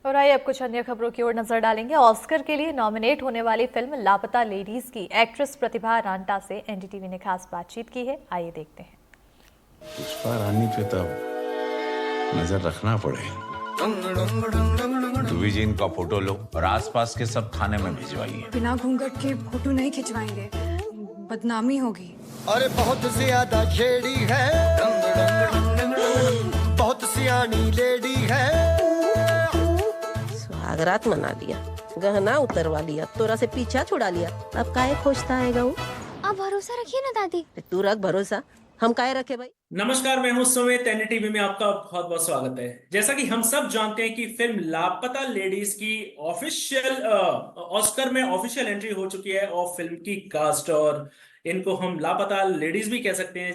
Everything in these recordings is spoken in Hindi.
और आइए अब कुछ अन्य खबरों की ओर नजर डालेंगे। ऑस्कर के लिए नॉमिनेट होने वाली फिल्म लापता लेडीज की एक्ट्रेस प्रतिभा रांटा से एनडीटीवी ने खास बातचीत की है। आइए देखते हैं। पुष्पा रानी पे तब नजर रखना पड़ेगा। दूबी जी इनका फोटो लो और आसपास के सब थाने में भिजवाइए। बिना घूंघट के फोटो नहीं खिंचवाएंगे, बदनामी होगी। अरे बहुत ज्यादा छेड़ी है, बहुत सियानी लेडी है। सुहागरात मना लिया, गहना उतरवा लिया, तोरा से पीछा छुड़ा लिया, अब काहे खोजता है गऊ? आप भरोसा रखिए ना दादी। तू रख भरोसा, हम काहे रखे भाई। नमस्कार, मैं हूं सुमित। एनडीटीवी में आपका बहुत बहुत स्वागत है। जैसा कि हम सब जानते हैं कि फिल्म लापता लेडीज की ऑफिशियल ऑस्कर में ऑफिशियल एंट्री हो चुकी है और फिल्म की कास्ट, और इनको हम लापता लेडीज भी कह सकते हैं।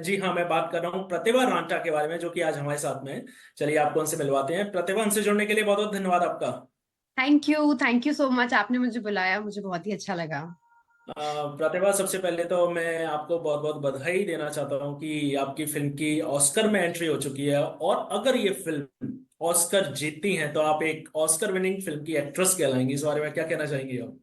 जी हाँ, मैं बात कर रहा हूं प्रतिभा रांटा के बारे में, जो कि आज हमारे साथ में है। चलिए आपको उनसे मिलवाते हैं। प्रतिभा, हमसे जुड़ने के लिए बहुत बहुत धन्यवाद आपका। थैंक यू सो मच, आपने मुझे बुलाया, मुझे बहुत ही अच्छा लगा। प्रतिभा, सबसे पहले तो मैं आपको बहुत बहुत बधाई देना चाहता हूं कि आपकी फिल्म की ऑस्कर में एंट्री हो चुकी है, और अगर ये फिल्म ऑस्कर जीतती है तो आप एक ऑस्कर विनिंग फिल्म की एक्ट्रेस कहलाएंगी। इस बारे में क्या कहना चाहेंगी आप?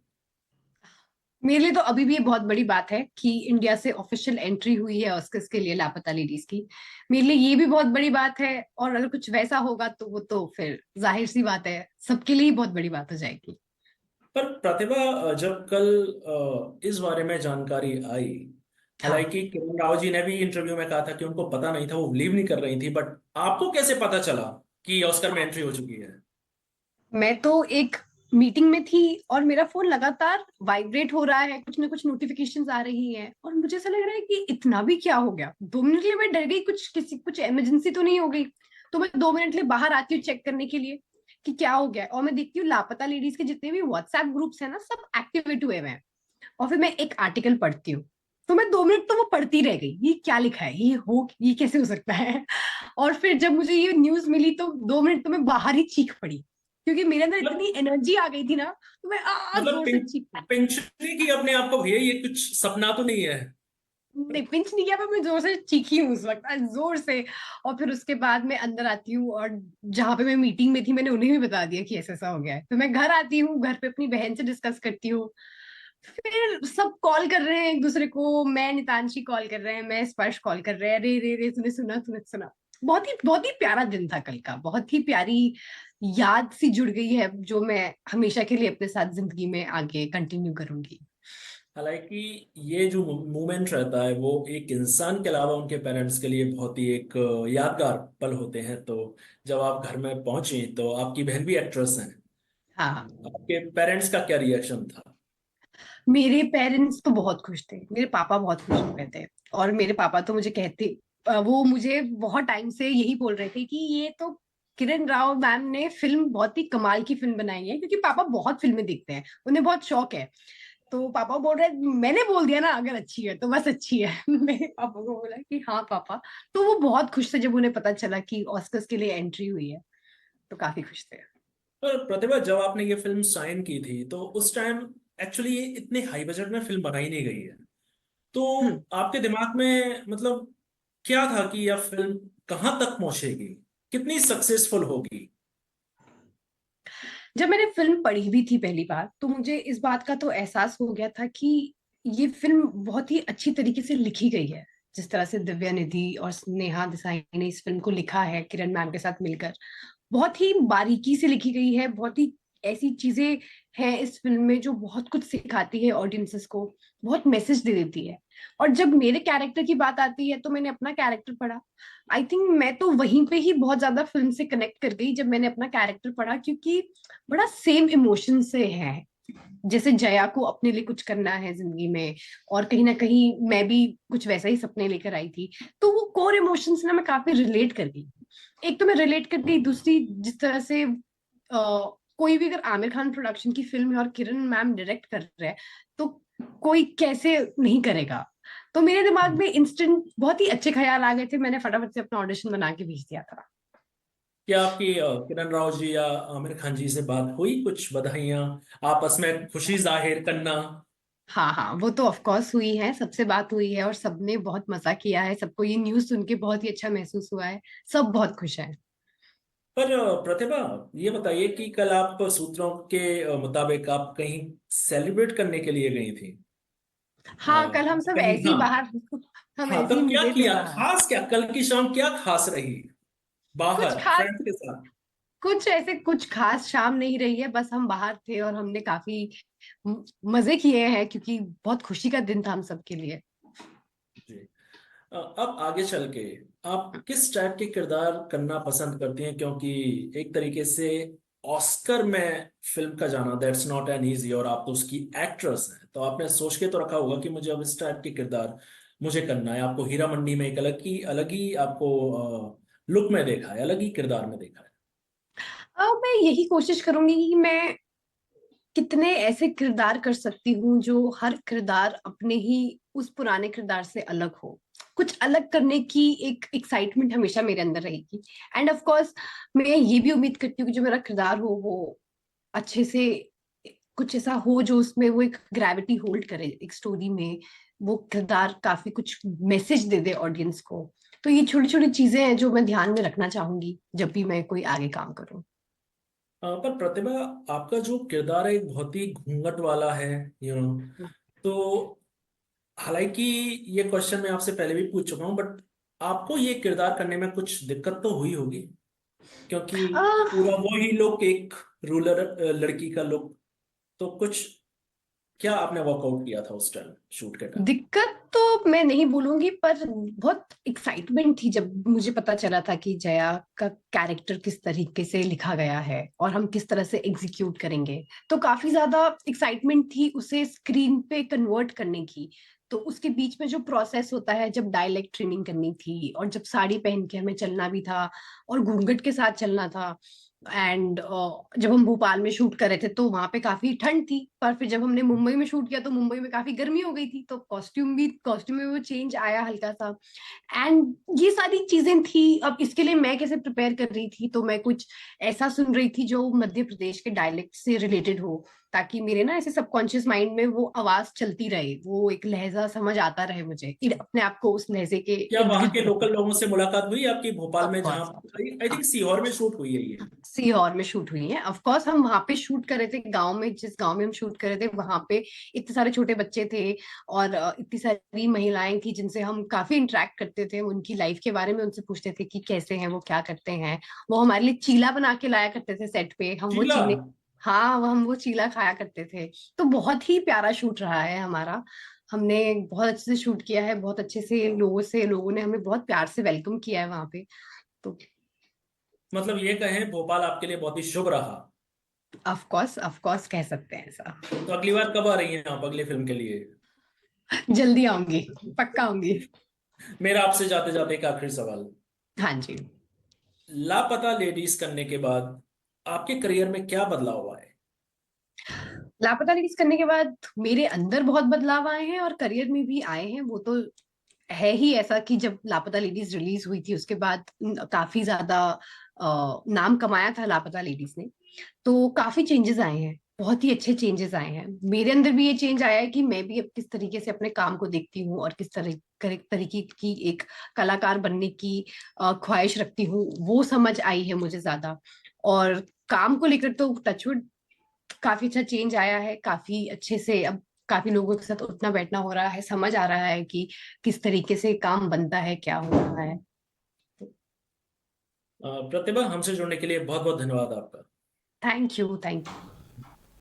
मेरे लिए तो अभी भी ये बहुत बड़ी बात है कि इंडिया से ऑफिशियल एंट्री हुई है ऑस्कर्स के लिए लापता लेडीज की। मेरे लिए ये भी बहुत बड़ी बात है, और अगर कुछ वैसा होगा तो वो तो फिर जाहिर सी बात है, सबके लिए ही बहुत बड़ी बात हो जाएगी। पर प्रतिभा, जब कल इस बारे में जानकारी आई, हाँ, हालांकि किरण राव जी ने भी इंटरव्यू में कहा था कि उनको पता नहीं था, वो बिलीव नहीं कर रही थी, बट आपको कैसे पता चला कि ऑस्कर में एंट्री हो चुकी है? मैं तो एक मीटिंग में थी और मेरा फोन लगातार वाइब्रेट हो रहा है, कुछ ना कुछ नोटिफिकेशंस आ रही हैं, और मुझे ऐसा लग रहा है कि इतना भी क्या हो गया। 2 मिनट के लिए मैं डर गई, कुछ इमरजेंसी तो नहीं हो गई। तो मैं 2 मिनट के लिए बाहर आती हूँ चेक करने के लिए कि क्या हो गया, और मैं देखती हूँ लापता लेडीज के जितने भी व्हाट्सएप ग्रुप्स हैं ना, सब एक्टिवेट हुए हुए हैं। और फिर मैं एक आर्टिकल पढ़ती हूँ, तो मैं 2 मिनट तो वो पढ़ती रह गई, ये क्या लिखा है, ये कैसे हो सकता है। और फिर जब मुझे ये न्यूज मिली तो 2 मिनट तो मैं बाहर ही चीख पड़ी, क्योंकि मेरे अंदर इतनी मतलब एनर्जी आ गई थी ना, तो मैं मतलब जोर से चीख पड़ी। पिंचने की अपने आप को, भैया ये कुछ सपना तो नहीं है? नहीं, पिंच नहीं किया, पर मैं जोर से चीखी हूँ उस वक्त, जोर से। और फिर उसके बाद मैं अंदर आती हूँ, और जहां पे मैं मीटिंग में थी मैंने उन्हें भी बता दिया कि ऐसा ऐसा हो गया है। तो मैं घर आती हूँ, घर पे अपनी बहन से डिस्कस करती हूँ। फिर सब कॉल कर रहे हैं एक दूसरे को, मैं नितांशी कॉल कर रहे हैं, मैं स्पर्श कॉल कर रहे हैं, रे रे रे तूने सुना, तूने सुना। बहुत ही प्यारा दिन था कल का, बहुत ही प्यारी याद सी जुड़ गई है, जो मैं हमेशा के लिए अपने साथ जिंदगी में आगे कंटिन्यू करूंगी। हालांकि ये जो मोमेंट रहता है वो एक इंसान के अलावा उनके पेरेंट्स के लिए बहुत ही एक यादगार पल होते हैं। तो जब आप घर में पहुंची तो आपकी बहन भी एक्ट्रेस हैं, हाँ, आपके पेरेंट्स का क्या रिएक्शन था? मेरे पेरेंट्स तो बहुत खुश थे, मेरे पापा बहुत खुश हो गए थे। और मेरे पापा तो मुझे कहते, वो मुझे बहुत टाइम से यही बोल रहे थे कि ये तो किरण राव मैम ने फिल्म बहुत ही कमाल की फिल्म बनाई है, क्योंकि पापा बहुत फिल्में देखते हैं, उन्हें बहुत शौक है। तो पापा बोल रहे, मैंने बोल दिया ना अगर अच्छी है तो बस अच्छी है। मेरे पापा को बोला कि हाँ पापा। तो वो बहुत खुश थे जब उन्हें पता चला कि ऑस्कर्स के लिए एंट्री हुई है, तो काफी खुश थे। पर प्रतिभा, जब आपने ये फिल्म साइन की थी तो उस टाइम एक्चुअली ये इतने हाई बजट में फिल्म बनाई नहीं गई है, तो हम्म। आपके दिमाग में मतलब क्या था कि यह फिल्म कहाँ तक पहुंचेगी, कितनी सक्सेसफुल होगी? जब मैंने फिल्म पढ़ी भी थी पहली बार, तो मुझे इस बात का तो एहसास हो गया था कि ये फिल्म बहुत ही अच्छी तरीके से लिखी गई है। जिस तरह से दिव्या निधि और नेहा देसाई ने इस फिल्म को लिखा है किरण मैम के साथ मिलकर, बहुत ही बारीकी से लिखी गई है। बहुत ही ऐसी चीजें हैं इस फिल्म में जो बहुत कुछ सिखाती है ऑडियंसेस को, बहुत मैसेज दे देती है। और जब मेरे कैरेक्टर की बात आती है तो मैंने अपना कैरेक्टर पढ़ा। आई थिंक मैं तो वहीं पे ही बहुत ज्यादा फिल्म से कनेक्ट कर गई जब मैंने अपना कैरेक्टर पढ़ा, क्योंकि बड़ा सेम इमोशन से है। जैसे जया को अपने लिए कुछ करना है जिंदगी में, और कहीं ना कहीं मैं भी कुछ वैसा ही सपने लेकर आई थी। तो वो कोर इमोशंस ना मैं काफी रिलेट कर गई। एक तो मैं रिलेट कर गई, दूसरी जिस तरह से कोई भी अगर आमिर खान प्रोडक्शन की फिल्म है और किरण मैम डायरेक्ट कर रहे हैं, तो कोई कैसे नहीं करेगा। तो मेरे दिमाग में इंस्टेंट बहुत ही अच्छे ख्याल आ गए थे, मैंने फटाफट से अपना ऑडिशन बना के भेज दिया था। क्या आपकी किरण राव जी या आमिर खान जी से बात हुई, कुछ बधाइयां, आपस में खुशी जाहिर करना? हाँ हाँ, वो तो ऑफ कोर्स हुई है, सबसे बात हुई है, और सबने बहुत मजा किया है, सबको ये न्यूज सुन के बहुत ही अच्छा महसूस हुआ है, सब बहुत खुश है। पर प्रतिभा, ये बताइए कि कल आप सूत्रों के मुताबिक आप कहीं सेलिब्रेट करने के लिए गई थी। हाँ, कल हम सब कहीं, ऐसे ही हाँ। बाहर हम हाँ, ऐसे ही तब क्या मिले थे किया, बाहर। खास क्या, कल की शाम क्या खास रही कुछ बाहर खास फ्रेंड्स के साथ? कुछ खास शाम नहीं रही है, बस हम बाहर थे और हमने काफी मजे किए हैं, क्योंकि बहुत खुशी का दिन था हम सबके लिए। जी। अब आगे चल के आप किस टाइप के किरदार करना पसंद करती हैं, क्योंकि एक तरीके से ऑस्कर में फिल्म का जाना दैट्स नॉट एन इजी, और आप तो उसकी एक्ट्रेस हैं, तो आपने सोच के तो रखा होगा कि मुझे अब इस टाइप के किरदार मुझे करना है। आपको हीरा मंडी में एक अलग ही आपको लुक में देखा है, अलग ही किरदार में देखा है। अब मैं यही कोशिश करूंगी कि मैं कितने ऐसे किरदार कर सकती हूँ जो हर किरदार अपने ही उस पुराने किरदार से अलग हो। कुछ अलग करने की एक एक्साइटमेंट हमेशा मेरे अंदर रहेगी। एंड ऑफ कोर्स मैं ये भी उम्मीद करती हूँ कि जो मेरा किरदार हो वो अच्छे से कुछ ऐसा हो जो उसमें वो एक ग्रेविटी होल्ड करे एक स्टोरी में। वो किरदार काफी कुछ मैसेज दे दे ऑडियंस को। तो ये छोटी छोटी चीजें हैं जो मैं ध्यान में रखना चाहूंगी जब भी मैं कोई आगे काम करूँ। पर प्रतिभा, आपका जो किरदार है एक बहुत ही घूंघट वाला है, तो हालांकि ये क्वेश्चन मैं आपसे पहले भी पूछ चुका हूँ, बट आपको ये किरदार करने में कुछ दिक्कत तो हुई होगी, क्योंकि पूरा वो ही लुक, एक रूरल लड़की का लुक, तो कुछ क्या आपने वर्कआउट किया था उस टाइम शूट के टाइम? दिक्कत तो मैं नहीं बोलूंगी, पर बहुत एक्साइटमेंट थी जब मुझे पता चला था कि जया का कैरेक्टर किस तरीके से लिखा गया है और हम किस तरह से एग्जीक्यूट करेंगे। तो काफी ज्यादा एक्साइटमेंट थी उसे स्क्रीन पे कन्वर्ट करने की। तो उसके बीच में जो प्रोसेस होता है, जब डायलेक्ट ट्रेनिंग करनी थी और जब साड़ी पहन के हमें चलना भी था और घूंघट के साथ चलना था। एंड जब हम भोपाल में शूट कर रहे थे तो वहां पे काफी ठंड थी, पर फिर जब हमने मुंबई में शूट किया तो मुंबई में काफी गर्मी हो गई थी, तो कॉस्ट्यूम में वो चेंज आया हल्का सा। एंड ये सारी चीजें थी। अब इसके लिए मैं कैसे प्रिपेयर कर रही थी, तो मैं कुछ ऐसा सुन रही थी जो मध्य प्रदेश के डायलेक्ट से रिलेटेड हो, ताकि मेरे ना ऐसे सबकॉन्शियस माइंड में वो आवाज चलती रहे, वो एक लहजा समझ आता रहे मुझे, अपने आप को उस लहजे के क्या इर्द वहां गिर्द के रखना। लोकल लोगों से मुलाकात हुई आपकी भोपाल ऑफ में, जहाँ कोर्स। आई थिंक सीहोर में शूट हुई है ये? सीहोर में शूट हुई है। ऑफ कोर्स हम वहां पे शूट कर रहे थे गांव में, जिस गांव में हम शूट कर रहे थे वहां पे इतने सारे छोटे बच्चे थे और इतनी सारी महिलाएं थी जिनसे हम काफी इंटरेक्ट करते थे, उनकी लाइफ के बारे में उनसे पूछते थे कि कैसे हैं वो, क्या करते हैं। वो हमारे लिए चीला बना के लाया करते थे सेट पे, हम वो शीला। चीले, हाँ हम वो चीला खाया करते थे। तो बहुत ही प्यारा शूट रहा है हमारा। हमने बहुत अच्छे से शूट किया है, बहुत अच्छे से लोगों ने हमें बहुत प्यार से वेलकम किया है वहां पे। तो मतलब ये कहें भोपाल आपके लिए बहुत ही शुभ रहा। ऑफ कोर्स कह सकते हैं ऐसा। तो अगली बार कब आ रही हैं आप अगली फिल्म के लिए? जल्दी आऊंगी, पक्का आऊंगी। मेरा आपसे जाते जाते एक आखिरी सवाल। हाँ जी। लापता लेडीज करने के बाद आपके करियर में क्या बदलाव हुआ है? लापता लेडीज करने के बाद मेरे अंदर बहुत बदलाव आए हैं और करियर में भी आए हैं। वो तो है ही ऐसा कि जब लापता लेडीज रिलीज हुई थी उसके बाद काफी ज्यादा नाम कमाया था लापता लेडीज ने। तो काफी चेंजेस आए हैं, बहुत ही अच्छे चेंजेस आए हैं। मेरे अंदर भी ये चेंज आया है कि मैं भी अब किस तरीके से अपने काम को देखती हूँ और किस तरीके की एक कलाकार बनने की ख्वाहिश रखती हूँ, वो समझ आई है मुझे ज्यादा। और काम को लेकर तो टचवुड काफी अच्छा चेंज आया है, काफी अच्छे से अब काफी लोगों के साथ उठना बैठना हो रहा है, समझ आ रहा है कि किस तरीके से काम बनता है, क्या हो रहा है। प्रतिभा, हमसे जुड़ने के लिए बहुत बहुत धन्यवाद आपका। Thank you, thank you.